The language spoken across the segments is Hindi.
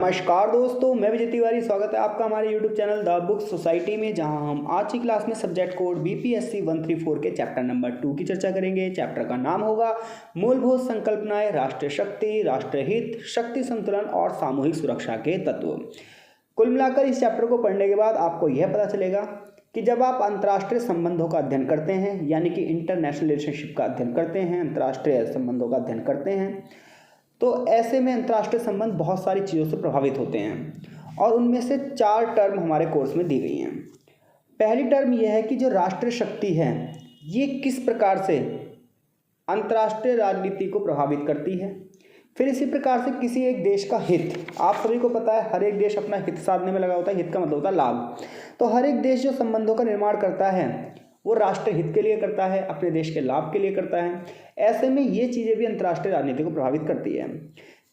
नमस्कार दोस्तों, मैं विजय तिवारी। स्वागत है आपका हमारे YouTube channel the book society में, जहां हम आज की क्लास में सब्जेक्ट कोड BPSC 134 के चैप्टर नंबर 2 की चर्चा करेंगे। चैप्टर का नाम होगा मूलभूत संकल्पनाएं, राष्ट्रीय शक्ति, राष्ट्रहित, शक्ति संतुलन और सामूहिक सुरक्षा के तत्व। कुल मिलाकर इस चैप्टर को पढ़ने के बाद आपको यह पता चलेगा कि जब आप अंतर्राष्ट्रीय संबंधों का अध्ययन करते हैं, यानी कि इंटरनेशनल रिलेशनशिप का अध्ययन करते हैं, अंतर्राष्ट्रीय संबंधों का अध्ययन करते हैं, तो ऐसे में अंतर्राष्ट्रीय संबंध बहुत सारी चीज़ों से प्रभावित होते हैं और उनमें से 4 टर्म हमारे कोर्स में दी गई हैं। पहली टर्म यह है कि जो राष्ट्रीय शक्ति है ये किस प्रकार से अंतर्राष्ट्रीय राजनीति को प्रभावित करती है। फिर इसी प्रकार से किसी एक देश का हित, आप सभी को पता है हर एक देश अपना हित साधने में लगा होता है। हित का मतलब होता है लाभ। तो हर एक देश जो संबंधों का निर्माण करता है वो राष्ट्र हित के लिए करता है, अपने देश के लाभ के लिए करता है। ऐसे में ये चीज़ें भी अंतर्राष्ट्रीय राजनीति को प्रभावित करती है।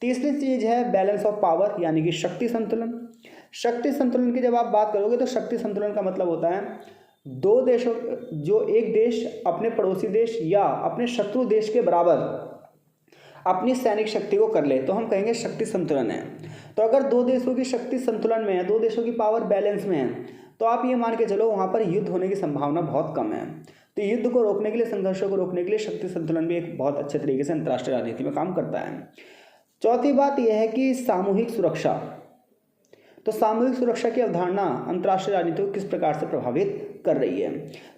तीसरी चीज़ है बैलेंस ऑफ पावर, यानी कि शक्ति संतुलन। शक्ति संतुलन की जब आप बात करोगे तो शक्ति संतुलन का मतलब होता है दो देशों, जो एक देश अपने पड़ोसी देश या अपने शत्रु देश के बराबर अपनी सैनिक शक्ति को कर ले तो हम कहेंगे शक्ति संतुलन है। तो अगर दो देशों की शक्ति संतुलन में है, दो देशों की पावर बैलेंस में है, तो आप ये मान के चलो वहाँ पर युद्ध होने की संभावना बहुत कम है। तो युद्ध को रोकने के लिए, संघर्षों को रोकने के लिए शक्ति संतुलन भी एक बहुत अच्छे तरीके से अंतर्राष्ट्रीय राजनीति में काम करता है। चौथी बात यह है कि सामूहिक सुरक्षा। तो सामूहिक सुरक्षा की अवधारणा अंतर्राष्ट्रीय राजनीति को किस प्रकार से प्रभावित कर रही है।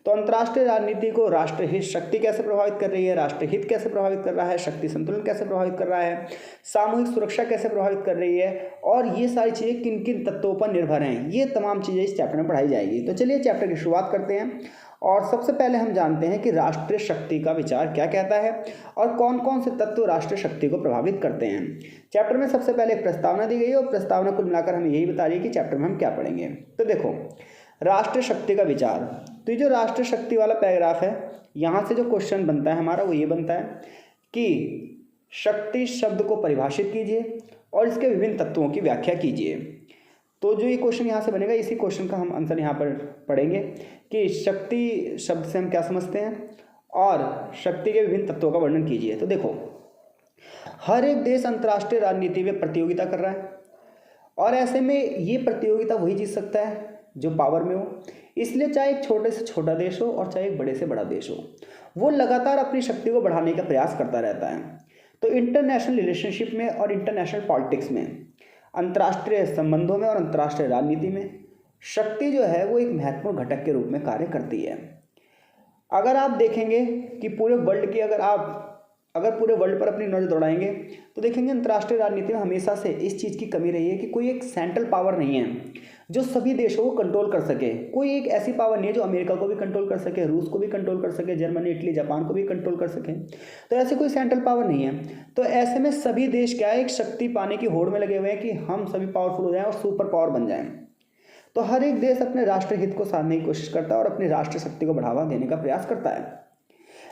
तो अंतर्राष्ट्रीय राजनीति को राष्ट्रहित शक्ति कैसे प्रभावित कर रही है, राष्ट्रहित कैसे प्रभावित कर रहा है, शक्ति संतुलन कैसे प्रभावित कर रहा है, सामूहिक सुरक्षा कैसे प्रभावित कर रही है, और ये सारी चीज़ें किन किन तत्वों पर निर्भर हैं, ये तमाम चीज़ें इस चैप्टर में पढ़ाई जाएगी। तो चलिए चैप्टर की शुरुआत करते हैं और सबसे पहले हम जानते हैं कि राष्ट्रीय शक्ति का विचार क्या कहता है और कौन कौन से तत्व राष्ट्रीय शक्ति को प्रभावित करते हैं। चैप्टर में सबसे पहले एक प्रस्तावना दी गई है और प्रस्तावना कुल मिलाकर हमें यही बता रही है कि चैप्टर में हम क्या पढ़ेंगे। तो देखो, राष्ट्रीय शक्ति का विचार। तो ये जो राष्ट्रीय शक्ति वाला पैराग्राफ है, यहाँ से जो क्वेश्चन बनता है हमारा वो ये बनता है कि शक्ति शब्द को परिभाषित कीजिए और इसके विभिन्न तत्वों की व्याख्या कीजिए। तो जो ये क्वेश्चन यहाँ से बनेगा, इसी क्वेश्चन का हम आंसर यहाँ पर पढ़ेंगे कि शक्ति शब्द से हम क्या समझते हैं और शक्ति के विभिन्न तत्वों का वर्णन कीजिए। तो देखो, हर एक देश अंतर्राष्ट्रीय राजनीति में प्रतियोगिता कर रहा है और ऐसे में ये प्रतियोगिता वही जीत सकता है जो पावर में हो। इसलिए चाहे एक छोटे से छोटा देश हो और चाहे एक बड़े से बड़ा देश हो, वो लगातार अपनी शक्ति को बढ़ाने का प्रयास करता रहता है। तो इंटरनेशनल रिलेशनशिप में और इंटरनेशनल पॉलिटिक्स में, अंतर्राष्ट्रीय संबंधों में और अंतर्राष्ट्रीय राजनीति में शक्ति जो है वो एक महत्वपूर्ण घटक के रूप में कार्य करती है। अगर आप देखेंगे कि पूरे वर्ल्ड की अगर पूरे वर्ल्ड पर अपनी नजर दौड़ाएंगे तो देखेंगे अंतर्राष्ट्रीय राजनीति में हमेशा से इस चीज़ की कमी रही है कि कोई एक सेंट्रल पावर नहीं है जो सभी देशों को कंट्रोल कर सके। कोई एक ऐसी पावर नहीं है जो अमेरिका को भी कंट्रोल कर सके, रूस को भी कंट्रोल कर सके, जर्मनी, इटली, जापान को भी कंट्रोल कर सके। तो ऐसी कोई सेंट्रल पावर नहीं है। तो ऐसे में सभी देश क्या है, एक शक्ति पाने की होड़ में लगे हुए हैं कि हम सभी पावरफुल हो जाएं और सुपर पावर बन जाएं। तो हर एक देश अपने राष्ट्रीय हित को साधने की कोशिश करता है और अपनी राष्ट्रीय शक्ति को बढ़ावा देने का प्रयास करता है।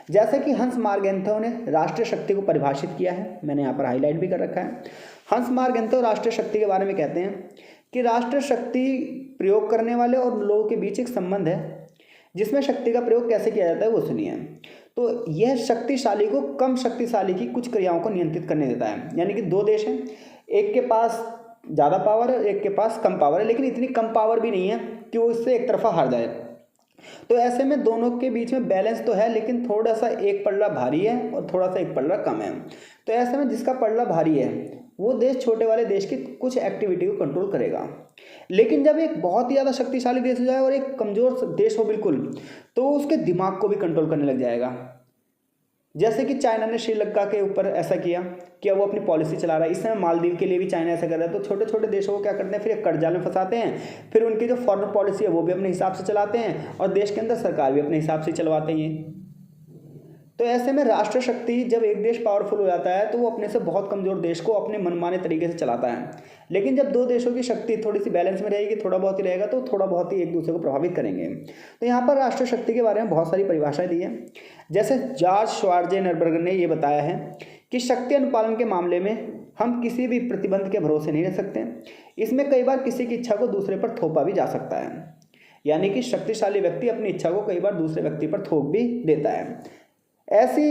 जैसे कि हंस मार्गेंथो ने राष्ट्रीय शक्ति को परिभाषित किया है, मैंने यहाँ पर हाईलाइट भी कर रखा है। हंस मार्गेंथो राष्ट्रीय शक्ति के बारे में कहते हैं कि राष्ट्रीय शक्ति प्रयोग करने वाले और लोगों के बीच एक संबंध है जिसमें शक्ति का प्रयोग कैसे किया जाता है वो सुनिए। तो यह शक्तिशाली को कम शक्तिशाली की कुछ क्रियाओं को नियंत्रित करने देता है। यानी कि दो देश हैं, एक के पास ज़्यादा पावर है, एक के पास कम पावर है, लेकिन इतनी कम पावर भी नहीं है कि वो इससे एक तरफा हार जाए। तो ऐसे में दोनों के बीच में बैलेंस तो है, लेकिन थोड़ा सा एक पल्ला भारी है और थोड़ा सा एक पल्ला कम है। तो ऐसे में जिसका पल्ला भारी है वो देश छोटे वाले देश की कुछ एक्टिविटी को कंट्रोल करेगा। लेकिन जब एक बहुत ही ज़्यादा शक्तिशाली देश हो जाए और एक कमज़ोर देश हो बिल्कुल, तो उसके दिमाग को भी कंट्रोल करने लग जाएगा। जैसे कि चाइना ने श्रीलंका के ऊपर ऐसा किया कि अब वो अपनी पॉलिसी चला रहा है। इस समय मालदीव के लिए भी चाइना ऐसा कर रहा है। तो छोटे छोटे देशों को क्या करते हैं, फिर एक कर्जा में फंसाते हैं, फिर उनकी जो फॉरेन पॉलिसी है वो भी अपने हिसाब से चलाते हैं और देश के अंदर सरकार भी अपने हिसाब से चलवाते हैं। तो ऐसे में राष्ट्रीय शक्ति, जब एक देश पावरफुल हो जाता है तो वो अपने से बहुत कमज़ोर देश को अपने मनमाने तरीके से चलाता है। लेकिन जब दो देशों की शक्ति थोड़ी सी बैलेंस में रहेगी, थोड़ा बहुत ही रहेगा, तो थोड़ा बहुत ही एक दूसरे को प्रभावित करेंगे। तो यहाँ पर राष्ट्रीय शक्ति के बारे में बहुत सारी परिभाषाएं दी हैं। जैसे जॉर्ज श्वार्ज़ेनेगर्बर ने ये बताया है कि शक्ति अनुपालन के मामले में हम किसी भी प्रतिबंध के भरोसे नहीं रह सकते। इसमें कई बार किसी की इच्छा को दूसरे पर थोपा भी जा सकता है। यानी कि शक्तिशाली व्यक्ति अपनी इच्छा को कई बार दूसरे व्यक्ति पर थोप भी देता है। ऐसी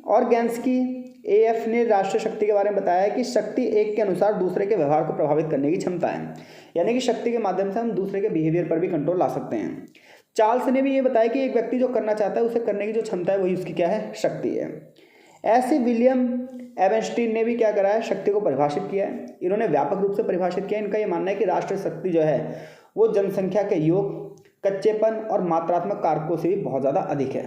ऑर्गेन्स्की AF ने राष्ट्रीय शक्ति के बारे में बताया है कि शक्ति एक के अनुसार दूसरे के व्यवहार को प्रभावित करने की क्षमता है, यानी कि शक्ति के माध्यम से हम दूसरे के बिहेवियर पर भी कंट्रोल ला सकते हैं। चार्ल्स ने भी ये बताया कि एक व्यक्ति जो करना चाहता है उसे करने की जो क्षमता है वही उसकी क्या है, शक्ति है। ऐसे विलियम एवेंस्टीन ने भी क्या करा है, शक्ति को परिभाषित किया है। इन्होंने व्यापक रूप से परिभाषित किया है। इनका ये मानना है कि राष्ट्रीय शक्ति जो है वो जनसंख्या के योग, कच्चेपन और मात्रात्मक कारकों से भी बहुत ज़्यादा अधिक है।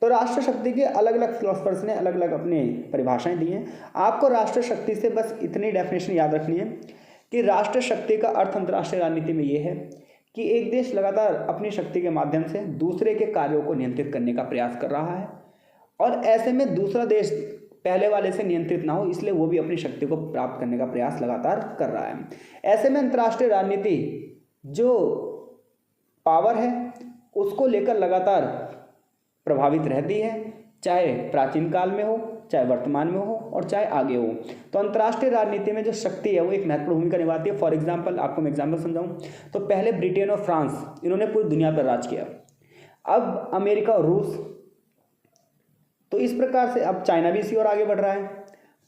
तो राष्ट्र शक्ति के अलग अलग फिलोसफर्स ने अलग अलग अपनी परिभाषाएं दी हैं। आपको राष्ट्र शक्ति से बस इतनी डेफिनेशन याद रखनी है कि राष्ट्र शक्ति का अर्थ अंतर्राष्ट्रीय राजनीति में ये है कि एक देश लगातार अपनी शक्ति के माध्यम से दूसरे के कार्यों को नियंत्रित करने का प्रयास कर रहा है, और ऐसे में दूसरा देश पहले वाले से नियंत्रित ना हो, इसलिए वो भी अपनी शक्ति को प्राप्त करने का प्रयास लगातार कर रहा है। ऐसे में अंतर्राष्ट्रीय राजनीति जो पावर है उसको लेकर लगातार प्रभावित रहती है, चाहे प्राचीन काल में हो, चाहे वर्तमान में हो और चाहे आगे हो। तो अंतर्राष्ट्रीय राजनीति में जो शक्ति है वो एक महत्वपूर्ण भूमिका निभाती है। फॉर एग्जांपल, आपको मैं एग्जांपल समझाऊं तो पहले ब्रिटेन और फ्रांस इन्होंने पूरी दुनिया पर राज किया। अब अमेरिका और रूस, तो इस प्रकार से अब चाइना भी इसी ओर आगे बढ़ रहा है।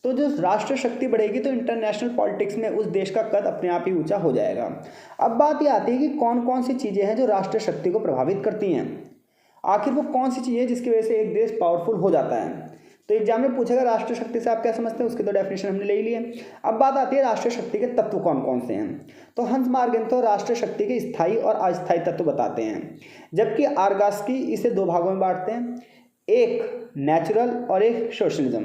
तो जो राष्ट्रीय शक्ति बढ़ेगी तो इंटरनेशनल पॉलिटिक्स में उस देश का कद अपने आप ही ऊंचा हो जाएगा। अब बात ये आती है कि कौन कौन सी चीज़ें हैं जो राष्ट्रीय शक्ति को प्रभावित करती हैं। आखिर वो कौन सी चीज़ है जिसकी वजह से एक देश पावरफुल हो जाता है। तो एग्जाम में पूछेगा राष्ट्रीय शक्ति से आप क्या समझते हैं, उसकी तो डेफिनेशन हमने ले ही ली है। अब बात आती है राष्ट्रीय शक्ति के तत्व कौन कौन से हैं। तो हंस मार्गेंतो राष्ट्रीय शक्ति के स्थायी और अस्थायी तत्व बताते हैं, जबकि आर्गास्की इसे दो भागों में बांटते हैं, एक नेचुरल और एक सोशलिज्म,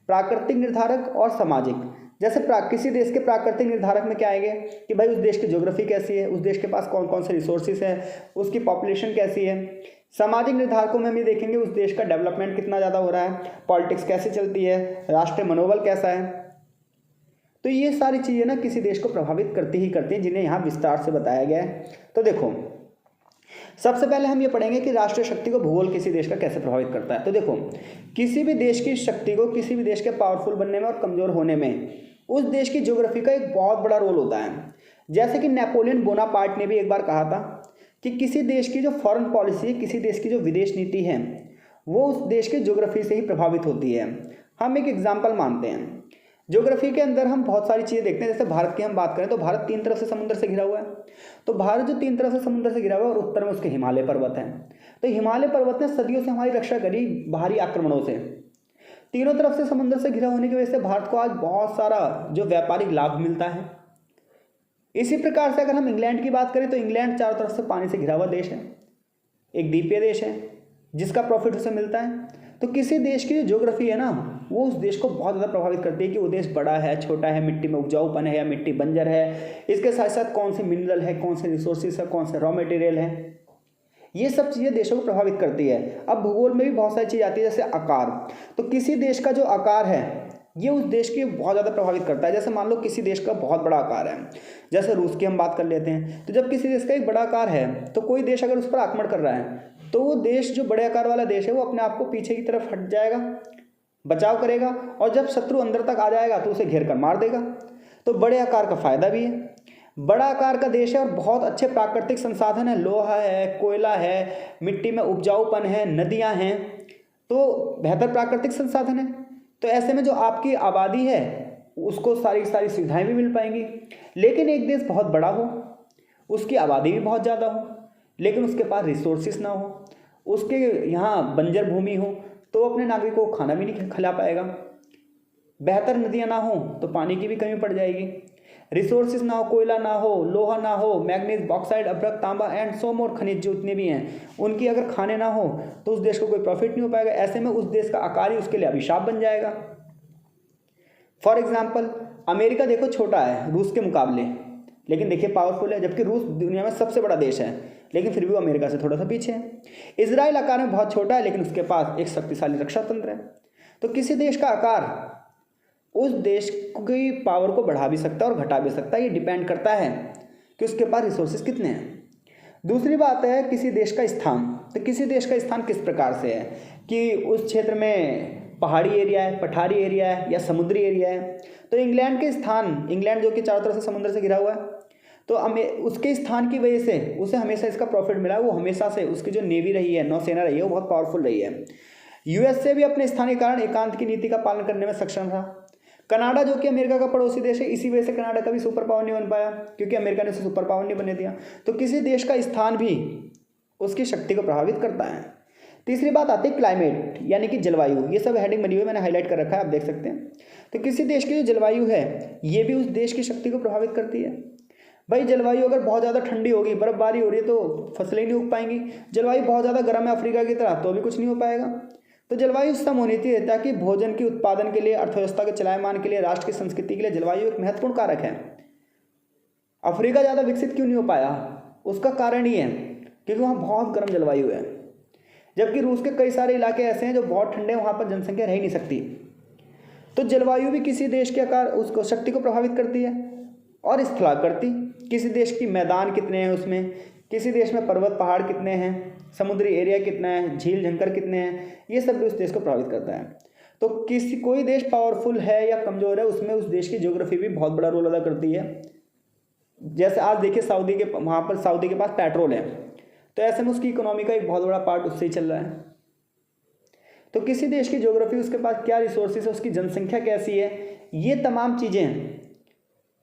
प्राकृतिक निर्धारक और सामाजिक। जैसे किसी देश के प्राकृतिक निर्धारक में क्या आएंगे कि भाई उस देश की ज्योग्राफी कैसी है, उस देश के पास कौन कौन से रिसोर्सेज हैं, उसकी पॉपुलेशन कैसी है। सामाजिक निर्धारकों में हम ये देखेंगे उस देश का डेवलपमेंट कितना ज़्यादा हो रहा है, पॉलिटिक्स कैसे चलती है, राष्ट्रीय मनोबल कैसा है। तो ये सारी चीज़ें ना किसी देश को प्रभावित करती ही करती हैं, जिन्हें यहाँ विस्तार से बताया गया है। तो देखो, सबसे पहले हम ये पढ़ेंगे कि राष्ट्रीय शक्ति को भूगोल किसी देश का कैसे प्रभावित करता है। तो देखो, किसी भी देश की शक्ति को किसी भी देश के पावरफुल बनने में और कमज़ोर होने में उस देश की ज्योग्राफी का एक बहुत बड़ा रोल होता है। जैसे कि नेपोलियन बोनापार्ट ने भी एक बार कहा था कि किसी देश की जो फॉरेन पॉलिसी, किसी देश की जो विदेश नीति है, वो उस देश की ज्योग्राफी से ही प्रभावित होती है। हम एक एग्जाम्पल मानते हैं, ज्योग्राफी के अंदर हम बहुत सारी चीज़ें देखते हैं। जैसे भारत की हम बात करें तो भारत 3 तरफ से समुद्र से घिरा हुआ है। तो भारत जो 3 तरफ से समुद्र से घिरा हुआ है और उत्तर में उसके हिमालय पर्वत हैं। तो हिमालय पर्वत ने सदियों से हमारी रक्षा करी बाहरी आक्रमणों से। तीनों तरफ से समुद्र से घिरा होने की वजह से भारत को आज बहुत सारा जो व्यापारिक लाभ मिलता है। इसी प्रकार से अगर हम इंग्लैंड की बात करें तो इंग्लैंड चारों तरफ से पानी से घिरा हुआ देश है, एक द्वीपीय देश है जिसका प्रॉफिट उसे मिलता है। तो किसी देश की जो ज्योग्राफी है ना, वो उस देश को बहुत ज़्यादा प्रभावित करती है कि वो देश बड़ा है, छोटा है, मिट्टी में उपजाऊपन है या मिट्टी बंजर है, इसके साथ साथ कौन से मिनरल है, कौन से रिसोर्सेज है, कौन से रॉ मटेरियल है। ये सब चीज़ें देशों को प्रभावित करती है। अब भूगोल में भी बहुत सारी चीज़ आती है, जैसे आकार। तो किसी देश का जो आकार है ये उस देश की बहुत ज़्यादा प्रभावित करता है। जैसे मान लो किसी देश का बहुत बड़ा आकार है, जैसे रूस की हम बात कर लेते हैं। तो जब किसी देश का एक बड़ा आकार है तो कोई देश अगर उस पर आक्रमण कर रहा है तो वो देश जो बड़े आकार वाला देश है वो अपने आप को पीछे की तरफ हट जाएगा, बचाव करेगा, और जब शत्रु अंदर तक आ जाएगा तो उसे घेर कर मार देगा। तो बड़े आकार का फायदा भी है, बड़ा आकार का देश है और बहुत अच्छे प्राकृतिक संसाधन है, लोहा है, कोयला है, मिट्टी में उपजाऊपन है, नदियां हैं, तो बेहतर प्राकृतिक संसाधन है। तो ऐसे में जो आपकी आबादी है उसको सारी सुविधाएं भी मिल पाएंगी। लेकिन एक देश बहुत बड़ा हो, उसकी आबादी भी बहुत ज़्यादा हो, लेकिन उसके पास रिसोर्सेस ना हो, उसके यहाँ बंजर भूमि हो, तो वो अपने नागरिकों को खाना भी नहीं खिला पाएगा। बेहतर नदियाँ ना हो तो पानी की भी कमी पड़ जाएगी। रिसोर्सेज ना हो, कोयला ना हो, लोहा ना हो, मैग्नीज, बॉक्साइड, अभ्रक, तांबा एंड सो मोर खनिज जो इतने भी हैं, उनकी अगर खाने ना हो तो उस देश को कोई प्रॉफिट नहीं हो पाएगा। ऐसे में उस देश का आकार ही उसके लिए अभिशाप बन जाएगा। फॉर एग्जाम्पल, अमेरिका देखो छोटा है रूस के मुकाबले, लेकिन देखिए पावरफुल है, जबकि रूस दुनिया में सबसे बड़ा देश है, लेकिन फिर भी वो अमेरिका से थोड़ा सा पीछे है। इजराइल आकार में बहुत छोटा है, लेकिन उसके पास एक शक्तिशाली रक्षा तंत्र है। तो किसी देश का आकार उस देश की पावर को बढ़ा भी सकता है और घटा भी सकता है, ये डिपेंड करता है कि उसके पास रिसोर्सेज कितने हैं। दूसरी बात है किसी देश का स्थान। तो किसी देश का स्थान किस प्रकार से है कि उस क्षेत्र में पहाड़ी एरिया है, पठारी एरिया है या समुद्री एरिया है। तो इंग्लैंड के स्थान, इंग्लैंड जो कि चारों तरफ से समुद्र से घिरा हुआ है, तो उसके स्थान की वजह से उसे हमेशा इसका प्रॉफिट मिला। वो हमेशा से उसकी जो नेवी रही है, नौसेना रही है, वो बहुत पावरफुल रही है। यूएसए भी अपने स्थानीय कारण एकांत की नीति का पालन करने में सक्षम रहा। कनाडा जो कि अमेरिका का पड़ोसी देश है, इसी वजह से कनाडा का भी सुपर पावर नहीं बन पाया, क्योंकि अमेरिका ने उसे सुपर पावर नहीं बनने दिया। तो किसी देश का स्थान भी उसकी शक्ति को प्रभावित करता है। तीसरी बात आती है क्लाइमेट, यानी कि जलवायु। ये सब हेडिंग बनी हुई है, मैंने हाईलाइट कर रखा है, आप देख सकते हैं। तो किसी देश की जो जलवायु है ये भी उस देश की शक्ति को प्रभावित करती है। भाई जलवायु अगर बहुत ज़्यादा ठंडी होगी, बर्फबारी हो रही है, तो फसलें नहीं उग पाएंगी। जलवायु बहुत ज़्यादा गर्म है अफ्रीका की तरह, तो भी कुछ नहीं हो पाएगा। तो जलवायु सम होनी चाहिए ताकि भोजन के उत्पादन के लिए, अर्थव्यवस्था के चलायमान के लिए, राष्ट्र की संस्कृति के लिए जलवायु एक महत्वपूर्ण कारक है। अफ्रीका ज़्यादा विकसित क्यों नहीं हो पाया? उसका कारण ये है क्योंकि वहाँ बहुत गर्म जलवायु है, जबकि रूस के कई सारे इलाके ऐसे हैं जो बहुत ठंडे हैं, वहाँ पर जनसंख्या रह ही नहीं सकती। तो जलवायु भी किसी देश के आकार उसको शक्ति को प्रभावित करती है और स्थलाकृति, किसी देश की मैदान कितने हैं, उसमें किसी देश में पर्वत पहाड़ कितने हैं, समुद्री एरिया कितना है, झील झंकर कितने हैं, ये सब भी उस देश को प्रभावित करता है। तो कोई देश पावरफुल है या कमज़ोर है, उसमें उस देश की ज्योग्राफी भी बहुत बड़ा रोल अदा करती है। जैसे आज देखिए वहाँ पर सऊदी के पास पेट्रोल है, तो ऐसे में उसकी इकोनॉमी का एक बहुत बड़ा पार्ट उससे ही चल रहा है। तो किसी देश की ज्योग्राफी, उसके पास क्या रिसोर्सेज है, उसकी जनसंख्या कैसी है, ये तमाम चीज़ें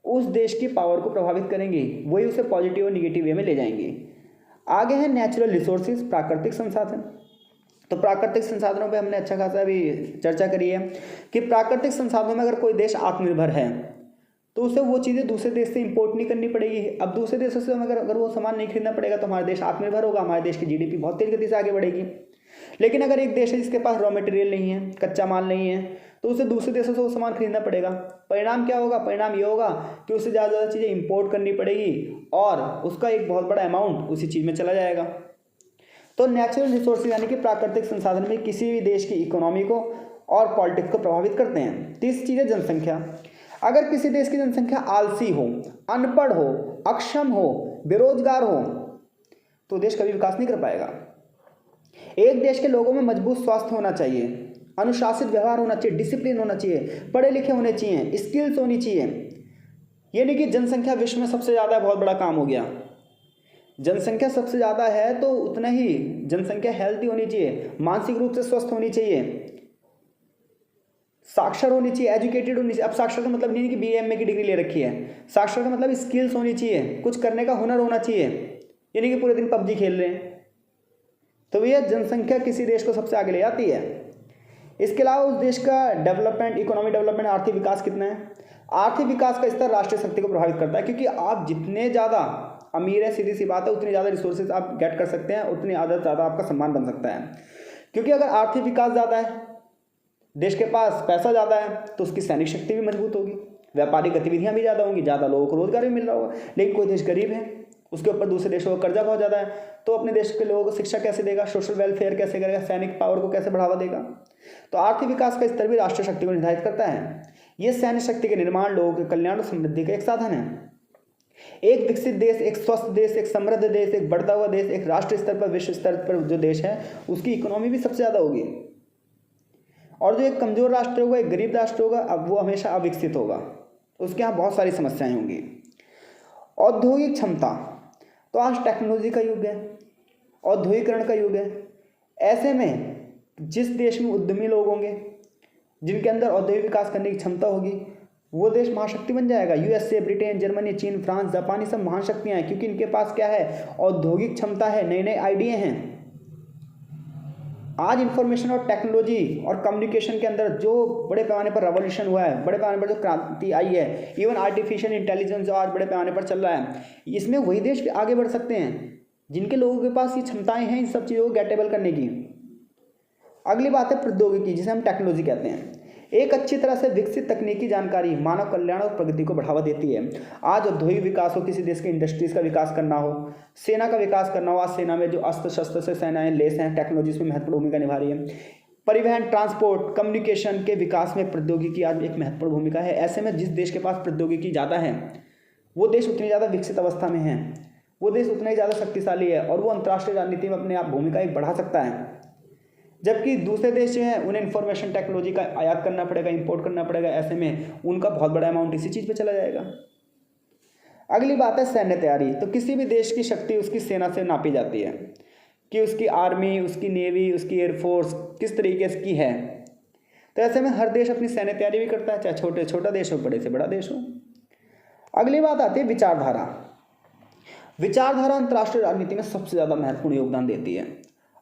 उस देश की पावर को प्रभावित करेंगी, वही उसे पॉजिटिव और निगेटिव वे में ले जाएंगी। आगे है नेचुरल रिसोर्सेज, प्राकृतिक संसाधन। तो प्राकृतिक संसाधनों पे हमने अच्छा खासा अभी चर्चा करी है कि प्राकृतिक संसाधनों में अगर कोई देश आत्मनिर्भर है तो उसे वो चीज़ें दूसरे देश से इंपोर्ट नहीं करनी पड़ेगी। अब दूसरे देशों से अगर वो सामान नहीं खरीदना पड़ेगा तो हमारा देश आत्मनिर्भर होगा, हमारे देश की जीडीपी बहुत तेज गति से आगे बढ़ेगी। लेकिन अगर एक देश है जिसके पास रॉ मटेरियल नहीं है, कच्चा माल नहीं है, तो उसे दूसरे देशों से वो सामान खरीदना पड़ेगा। परिणाम क्या होगा? परिणाम ये होगा कि उसे ज़्यादा ज़्यादा चीज़ें इंपोर्ट करनी पड़ेगी और उसका एक बहुत बड़ा अमाउंट उसी चीज़ में चला जाएगा। तो नेचुरल रिसोर्सेज यानी कि प्राकृतिक संसाधन में किसी भी देश की इकोनॉमी को और पॉलिटिक्स को प्रभावित करते हैं। तीसरी चीज़ है जनसंख्या। अगर किसी देश की जनसंख्या आलसी हो, अनपढ़ हो, अक्षम हो, बेरोजगार हो, तो देश कभी विकास नहीं कर पाएगा। एक देश के लोगों में मजबूत स्वास्थ्य होना चाहिए, अनुशासित व्यवहार होना चाहिए, डिसिप्लिन होना चाहिए, पढ़े लिखे होने चाहिए, स्किल्स होनी चाहिए। ये नहीं कि जनसंख्या विश्व में सबसे ज़्यादा बहुत बड़ा काम हो गया। जनसंख्या सबसे ज़्यादा है तो उतना ही जनसंख्या हेल्थी होनी चाहिए, मानसिक रूप से स्वस्थ होनी चाहिए, साक्षर होनी चाहिए, एजुकेटेड होनी चाहिए। अब साक्षर का मतलब नहीं है कि BA MA की डिग्री ले रखी है। साक्षर का मतलब स्किल्स होनी चाहिए, कुछ करने का हुनर होना चाहिए, यानी कि पूरे दिन PUBG खेल रहे हैं। तो यह जनसंख्या किसी देश को सबसे आगे ले जाती है। इसके अलावा उस देश का डेवलपमेंट, इकोनॉमिक डेवलपमेंट, आर्थिक विकास कितना है। आर्थिक विकास का स्तर राष्ट्रीय शक्ति को प्रभावित करता है, क्योंकि आप जितने ज़्यादा अमीर है, सीधी सी बात है, उतनी ज़्यादा रिसोर्सेज आप गेट कर सकते हैं, उतनी ज़्यादा आपका सम्मान बन सकता है। क्योंकि अगर आर्थिक विकास ज़्यादा है, देश के पास पैसा ज़्यादा है, तो उसकी सैनिक शक्ति भी मजबूत होगी, व्यापारिक गतिविधियाँ भी ज़्यादा होंगी, ज़्यादा लोगों को रोजगार भी मिल रहा होगा। लेकिन कोई देश गरीब है, उसके ऊपर दूसरे देशों का कर्जा बहुत ज़्यादा है, तो अपने देश के लोगों को शिक्षा कैसे देगा, सोशल वेलफेयर कैसे करेगा, सैनिक पावर को कैसे बढ़ावा देगा। तो आर्थिक विकास का स्तर भी राष्ट्रीय शक्ति को निर्धारित करता है। ये सैन्य शक्ति के निर्माण, लोगों के कल्याण और समृद्धि का एक साधन है। एक विकसित देश, एक स्वस्थ देश, एक समृद्ध देश, एक बढ़ता हुआ देश, एक राष्ट्रीय स्तर पर, विश्व स्तर पर जो देश है, उसकी इकोनॉमी भी सबसे ज़्यादा होगी। और जो एक कमज़ोर राष्ट्र होगा, एक गरीब राष्ट्र होगा, अब वो हमेशा अविकसित होगा, उसके यहाँ बहुत सारी समस्याएं होंगी। औद्योगिक क्षमता, तो आज टेक्नोलॉजी का युग है, औद्योगिकरण का युग है। ऐसे में जिस देश में उद्यमी लोग होंगे, जिनके अंदर औद्योगिक विकास करने की क्षमता होगी, वो देश महाशक्ति बन जाएगा। USA, ब्रिटेन, जर्मनी, चीन, फ्रांस, जापान, ये सब महान शक्तियाँ हैं, क्योंकि इनके पास क्या है? औद्योगिक क्षमता है, नए नए आइडिया हैं। आज इंफॉर्मेशन और टेक्नोलॉजी और कम्युनिकेशन के अंदर जो बड़े पैमाने पर रेवोल्यूशन हुआ है, बड़े पैमाने पर जो क्रांति आई है, इवन आर्टिफिशियल इंटेलिजेंस जो आज बड़े पैमाने पर चल रहा है, इसमें वही देश आगे बढ़ सकते हैं जिनके लोगों के पास ये क्षमताएं हैं इन सब चीज़ों को गेटेबल करने की। अगली बात है प्रौद्योगिकी, जिसे हम टेक्नोलॉजी कहते हैं। एक अच्छी तरह से विकसित तकनीकी जानकारी मानव कल्याण और प्रगति को बढ़ावा देती है। आज औद्योगिक विकास हो, किसी देश के इंडस्ट्रीज़ का विकास करना हो, सेना का विकास करना हो, आज सेना में जो अस्त्र शस्त्र से सेनाएं लेस हैं, टेक्नोलॉजी उसमें महत्वपूर्ण भूमिका निभा रही है। परिवहन, ट्रांसपोर्ट, कम्युनिकेशन के विकास में प्रौद्योगिकी आज एक महत्वपूर्ण भूमिका है। ऐसे में जिस देश के पास प्रौद्योगिकी ज़्यादा है, वो देश उतनी ज़्यादा विकसित अवस्था में है, वो देश उतना ही ज़्यादा शक्तिशाली है और वो अंतर्राष्ट्रीय राजनीति में अपने आप भूमिका एक बढ़ा सकता है। जबकि दूसरे देश जो हैं उन्हें इंफॉर्मेशन टेक्नोलॉजी का आयात करना पड़ेगा, इंपोर्ट करना पड़ेगा। ऐसे में उनका बहुत बड़ा अमाउंट इसी चीज़ पे चला जाएगा। अगली बात है सैन्य तैयारी। तो किसी भी देश की शक्ति उसकी सेना से नापी जाती है। कि उसकी आर्मी, उसकी नेवी, उसकी एयरफोर्स किस तरीके की है। तो ऐसे में हर देश अपनी सैन्य तैयारी भी करता है, चाहे छोटा देश हो, बड़े से बड़ा देश हो। अगली बात आती है विचारधारा। विचारधारा अंतर्राष्ट्रीय राजनीति में सबसे ज़्यादा महत्वपूर्ण योगदान देती है।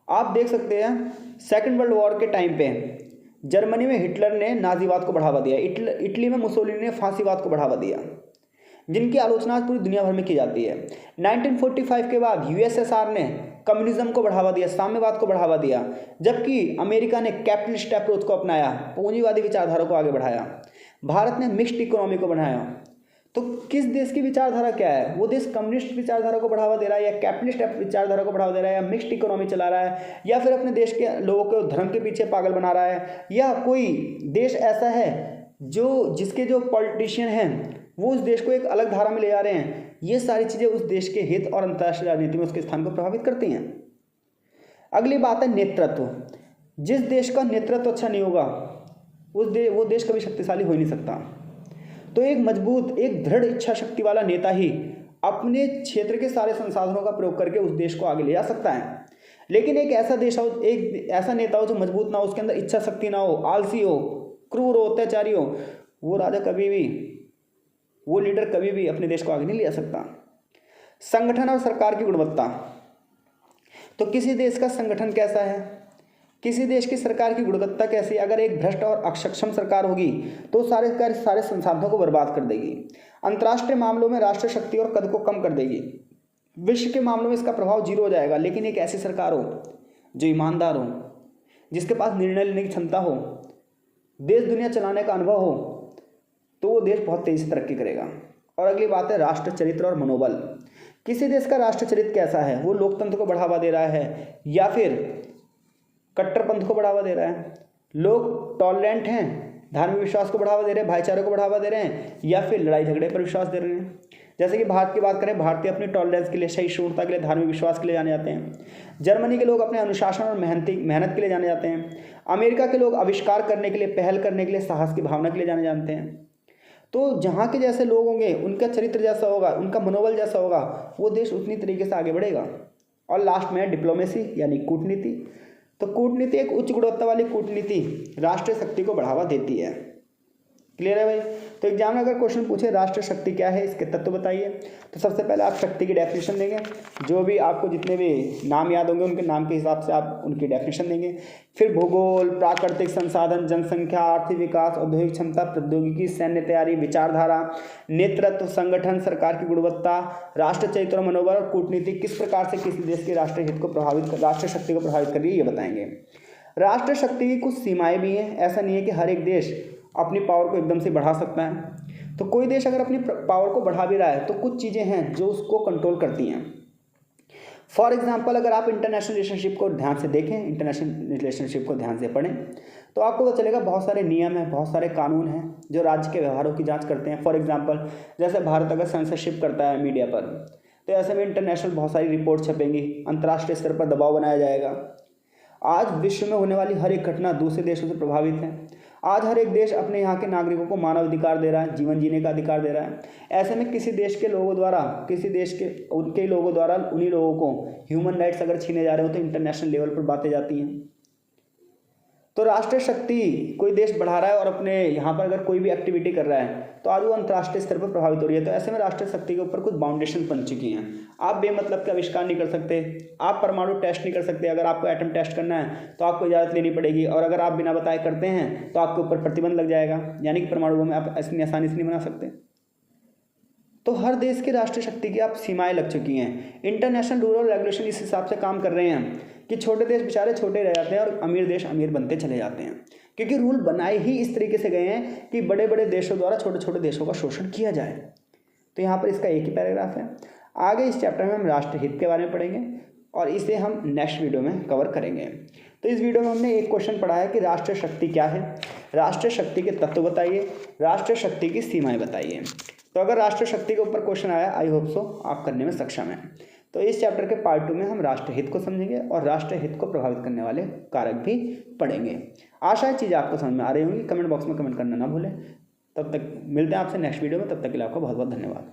आप देख सकते हैं सेकेंड वर्ल्ड वॉर के टाइम पे जर्मनी में हिटलर ने नाजीवाद को बढ़ावा दिया, इटली में मुसोलिनी ने फांसीवाद को बढ़ावा दिया, जिनकी आलोचना आज पूरी दुनिया भर में की जाती है। 1945 के बाद यूएसएसआर ने कम्युनिज्म को बढ़ावा दिया, साम्यवाद को बढ़ावा दिया, जबकि अमेरिका ने कैपिटलिस्ट अप्रोच को अपनाया, पूंजीवादी विचारधारा को आगे बढ़ाया। भारत ने मिक्स्ड इकोनॉमी को बढ़ाया। तो किस देश की विचारधारा क्या है? वो देश कम्युनिस्ट विचारधारा को बढ़ावा दे रहा है, या कैपिटलिस्ट विचारधारा को बढ़ावा दे रहा है, या मिक्स्ड इकोनॉमी चला रहा है, या फिर अपने देश के लोगों को धर्म के पीछे पागल बना रहा है, या कोई देश ऐसा है जिसके जो पॉलिटिशियन हैं वो उस देश को एक अलग धारा में ले जा रहे हैं। ये सारी चीज़ें उस देश के हित और अंतर्राष्ट्रीय राजनीति में उसके स्थान को प्रभावित करती हैं। अगली बात है नेतृत्व। जिस देश का नेतृत्व अच्छा नहीं होगा वो देश कभी शक्तिशाली हो ही नहीं सकता। तो एक मजबूत, एक दृढ़ इच्छा शक्ति वाला नेता ही अपने क्षेत्र के सारे संसाधनों का प्रयोग करके उस देश को आगे ले जा सकता है। लेकिन एक ऐसा नेता हो जो मजबूत ना हो, उसके अंदर इच्छा शक्ति ना हो, आलसी हो, क्रूर हो, अत्याचारी हो, वो लीडर कभी भी अपने देश को आगे नहीं ले जा सकता। संगठन और सरकार की गुणवत्ता। तो किसी देश का संगठन कैसा है, किसी देश की सरकार की गुणवत्ता कैसी है? अगर एक भ्रष्ट और अक्षम सरकार होगी तो सारे संसाधनों को बर्बाद कर देगी। अंतर्राष्ट्रीय मामलों में राष्ट्रीय शक्ति और कद को कम कर देगी। विश्व के मामलों में इसका प्रभाव जीरो हो जाएगा। लेकिन एक ऐसी सरकार हो जो ईमानदार हो, जिसके पास निर्णय लेने की क्षमता हो, देश दुनिया चलाने का अनुभव हो, तो वो देश बहुत तेजी से तरक्की करेगा। और अगली बात है राष्ट्र चरित्र और मनोबल। किसी देश का राष्ट्र चरित्र कैसा है? वो लोकतंत्र को बढ़ावा दे रहा है या फिर कट्टरपंथ को बढ़ावा दे रहा है? लोग टॉलरेंट हैं, धार्मिक विश्वास को बढ़ावा दे रहे हैं, भाईचारे को बढ़ावा दे रहे हैं, या फिर लड़ाई झगड़े पर विश्वास दे रहे हैं? जैसे कि भारत की बात करें, भारतीय अपनी टॉलरेंस के लिए, सहिष्णुता के लिए, धार्मिक विश्वास के लिए जाने जाते हैं। जर्मनी के लोग अपने अनुशासन और मेहनत के लिए जाने जाते हैं। अमेरिका के लोग आविष्कार करने के लिए, पहल करने के लिए, साहस की भावना के लिए जाने जानते हैं। तो जहाँ के जैसे लोग होंगे, उनका चरित्र जैसा होगा, उनका मनोबल जैसा होगा, वो देश उतनी तरीके से आगे बढ़ेगा। और लास्ट में है डिप्लोमेसी यानी कूटनीति। तो कूटनीति, एक उच्च गुणवत्ता वाली कूटनीति राष्ट्रीय शक्ति को बढ़ावा देती है। क्लियर है भाई? तो एग्जाम में अगर क्वेश्चन पूछे राष्ट्रीय शक्ति क्या है, इसके तत्व बताइए, तो सबसे पहले आप शक्ति की डेफिनेशन देंगे। जो भी आपको जितने भी नाम याद होंगे उनके नाम के हिसाब से आप उनकी डेफिनेशन देंगे। फिर भूगोल, प्राकृतिक संसाधन, जनसंख्या, आर्थिक विकास, औद्योगिक क्षमता, प्रौद्योगिकी, सैन्य तैयारी, विचारधारा, नेतृत्व, संगठन, सरकार की गुणवत्ता, राष्ट्र चरित्र और मनोबल, और कूटनीति किस प्रकार से किसी देश के राष्ट्रीय शक्ति को प्रभावित कर रही है, ये बताएंगे। राष्ट्रीय शक्ति की कुछ सीमाएं भी हैं। ऐसा नहीं है कि हर एक देश अपनी पावर को एकदम से बढ़ा सकता है। तो कोई देश अगर अपनी पावर को बढ़ा भी रहा है तो कुछ चीज़ें हैं जो उसको कंट्रोल करती हैं। फॉर एग्जांपल, अगर आप इंटरनेशनल रिलेशनशिप को ध्यान से देखें, इंटरनेशनल रिलेशनशिप को ध्यान से पढ़ें, तो आपको पता चलेगा बहुत सारे नियम हैं, बहुत सारे कानून हैं जो राज्य के व्यवहारों की जांच करते हैं। फॉर एग्जांपल, जैसे भारत अगर सेंसरशिप करता है मीडिया पर, तो ऐसे में इंटरनेशनल बहुत सारी रिपोर्ट छपेंगी, अंतर्राष्ट्रीय स्तर पर दबाव बनाया जाएगा। आज विश्व में होने वाली हर एक घटना दूसरे देशों से प्रभावित है। आज हर एक देश अपने यहाँ के नागरिकों को मानव अधिकार दे रहा है, जीवन जीने का अधिकार दे रहा है। ऐसे में किसी देश के लोगों द्वारा, उन्हीं लोगों को ह्यूमन राइट्स अगर छीने जा रहे हो तो इंटरनेशनल लेवल पर बातें जाती हैं। तो राष्ट्रीय शक्ति कोई देश बढ़ा रहा है और अपने यहाँ पर अगर कोई भी एक्टिविटी कर रहा है तो आज वो अंतर्राष्ट्रीय स्तर पर प्रभावित हो रही है। तो ऐसे में राष्ट्रीय शक्ति के ऊपर कुछ बाउंडेशन बन चुकी हैं। आप बेमतलब के आविष्कार नहीं कर सकते, आप परमाणु टेस्ट नहीं कर सकते। अगर आपको एटम टेस्ट करना है तो आपको इजाज़त लेनी पड़ेगी, और अगर आप बिना बताए करते हैं तो आपके ऊपर प्रतिबंध लग जाएगा, यानी कि परमाणु बम आप इतनी आसानी से नहीं बना सकते। तो हर देश की राष्ट्रीय शक्ति की आप सीमाएं लग चुकी हैं। इंटरनेशनल रूल और रेगुलेशन इस हिसाब से काम कर रहे हैं कि छोटे देश बेचारे छोटे रह जाते हैं और अमीर देश अमीर बनते चले जाते हैं, क्योंकि रूल बनाए ही इस तरीके से गए हैं कि बड़े बड़े देशों द्वारा छोटे छोटे देशों का शोषण किया जाए। तो यहाँ पर इसका एक ही पैराग्राफ है। आगे इस चैप्टर में हम राष्ट्रहित के बारे में पढ़ेंगे और इसे हम नेक्स्ट वीडियो में कवर करेंगे। तो इस वीडियो में हमने एक क्वेश्चन पढ़ा है कि राष्ट्रीय शक्ति क्या है, राष्ट्रीय शक्ति के तत्व बताइए, राष्ट्रीय शक्ति की सीमाएं बताइए। तो अगर राष्ट्रीय शक्ति के ऊपर क्वेश्चन आया, आई होप सो आप करने में सक्षम हैं। तो इस चैप्टर के पार्ट 2 में हम राष्ट्रहित को समझेंगे और राष्ट्रहित को प्रभावित करने वाले कारक भी पढ़ेंगे। आशा है चीज़ें आपको समझ में आ रही होंगी। कमेंट बॉक्स में कमेंट करना ना भूलें। तब तक मिलते हैं आपसे नेक्स्ट वीडियो में। तब तक के लिए आपका बहुत बहुत धन्यवाद।